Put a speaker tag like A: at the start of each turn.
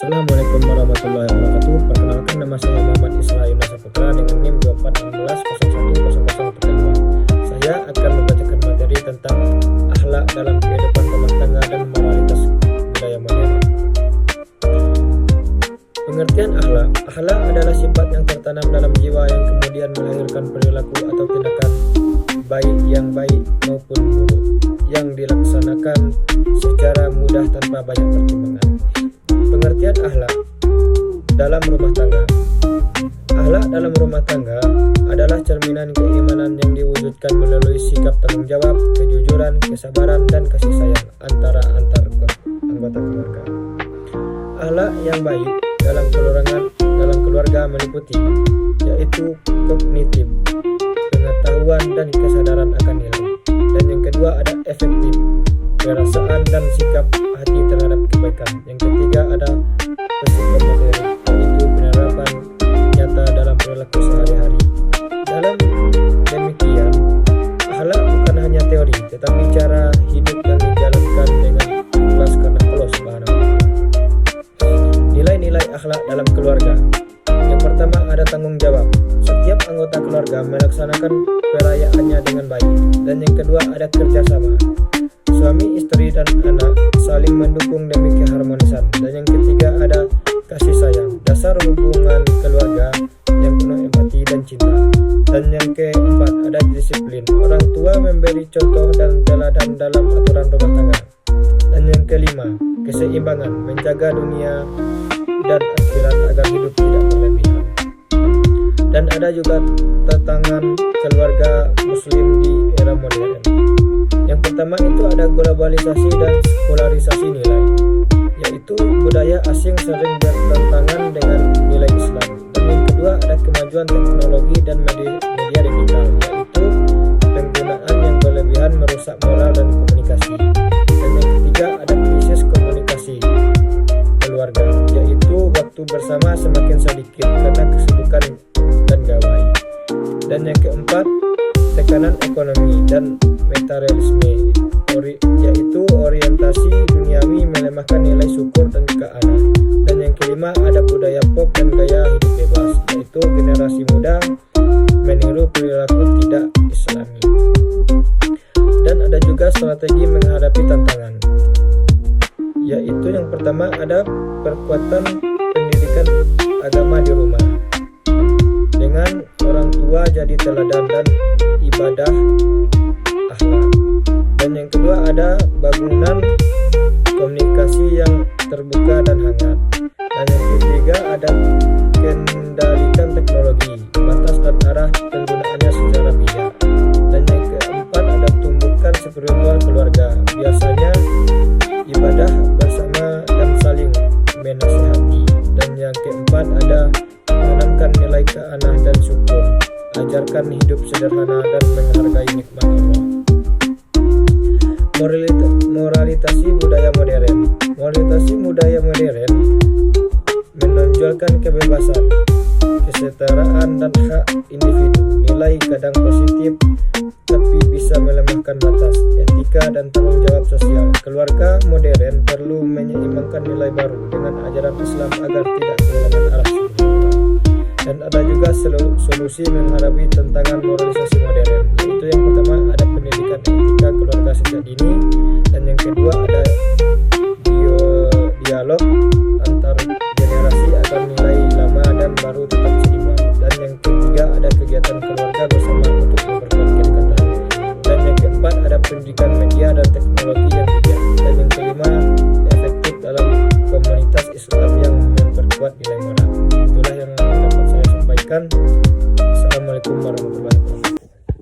A: Assalamualaikum warahmatullahi wabarakatuh. Perkenalkan, nama saya Muhammad Isra Yunus Saputra dengan NIM 2416010132. Saya akan membacakan materi tentang akhlak dalam kehidupan rumah tangga dan moralitas budaya modern. Pengertian akhlak. Akhlak adalah sifat yang tertanam dalam jiwa yang kemudian melahirkan perilaku atau tindakan baik yang baik maupun buruk yang dilaksanakan secara mudah tanpa banyak pertimbangan. Pengertian akhlak dalam rumah tangga. Akhlak dalam rumah tangga adalah cerminan keimanan yang diwujudkan melalui sikap tanggung jawab, kejujuran, kesabaran, dan kasih sayang antar anggota keluarga. Akhlak yang baik dalam keluarga meliputi yaitu kognitif, pengetahuan dan kesadaran akan nilai. Dan yang kedua ada efektif, perasaan dan sikap hati terhadap kebaikan. Yang ketiga ada psikomotorik, yaitu penerapan nyata dalam perilaku sehari-hari. Dalam demikian, akhlak bukan hanya teori, tetapi cara hidup yang dijalankan dengan ikhlas karena Allah Subhanahu wa Ta'ala. Nilai-nilai akhlak dalam keluarga. Yang pertama ada tanggung jawab. Setiap anggota keluarga melaksanakan perayaannya dengan baik. Dan yang kedua ada kerjasama. Suami, istri, dan anak saling mendukung demi keharmonisan. Dan yang ketiga ada kasih sayang, dasar hubungan keluarga yang penuh empati dan cinta. Dan yang keempat ada disiplin, orang tua memberi contoh dan teladan dalam aturan rumah tangga. Dan yang kelima keseimbangan, menjaga dunia dan akhirat agar hidup tidak berlebihan. Dan ada juga tantangan keluarga muslim di era modern. Yang pertama itu ada globalisasi dan sekularisasi nilai, yaitu budaya asing sering bertentangan dengan nilai Islam. Dan yang kedua ada kemajuan teknologi dan media digital, yaitu penggunaan yang berlebihan merusak moral dan komunikasi. Dan yang ketiga ada krisis komunikasi keluarga, yaitu waktu bersama semakin sedikit karena kesibukan dan gawai. Dan yang keempat tekanan ekonomi dan materialisme, yaitu orientasi duniawi melemahkan nilai syukur dan keanehan. Dan yang kelima ada budaya pop dan gaya hidup bebas, yaitu generasi muda meniru perilaku tidak islami. Dan ada juga strategi menghadapi tantangan, yaitu yang pertama ada perkuatan pendidikan agama di rumah dengan orang tua jadi teladan dan ibadah akhlak. Dan yang kedua ada bangunan komunikasi yang terbuka dan hangat. Dan yang ketiga ada kendalikan teknologi, batas dan arah penggunaannya secara bijak. Dan yang keempat ada tumbuhkan spiritual keluarga, biasanya ibadah bersama dan saling menasihati. Dan yang keempat ada tanamkan nilai keanehan dan syukur, ajarkan hidup sederhana dan menghargai nikmat Allah. Moralitasi budaya modern. Moralitasi budaya modern menonjolkan kebebasan, kesetaraan dan hak individu. Nilai kadang positif tapi bisa melemahkan batas, etika dan tanggung jawab sosial. Keluarga modern perlu menyeimbangkan nilai baru dengan ajaran Islam agar tidak kehilangan arah spiritual. Dan ada juga solusi menghadapi tantangan moralisasi modern, yaitu yang pertama ada pendidikan etika keluarga sejak dini. Dan yang kedua ada dialog antar generasi agar nilai lama dan baru tetap seimbang. Dan yang ketiga ada kegiatan keluarga bersama untuk memperkuat kedekatan. Dan yang keempat ada pendidikan media dan teknologi yang bijak. Dan yang kelima efektif dalam komunitas Islam yang memperkuat nilai moral. Itulah yang dapat saya sampaikan. Assalamualaikum warahmatullahi wabarakatuh.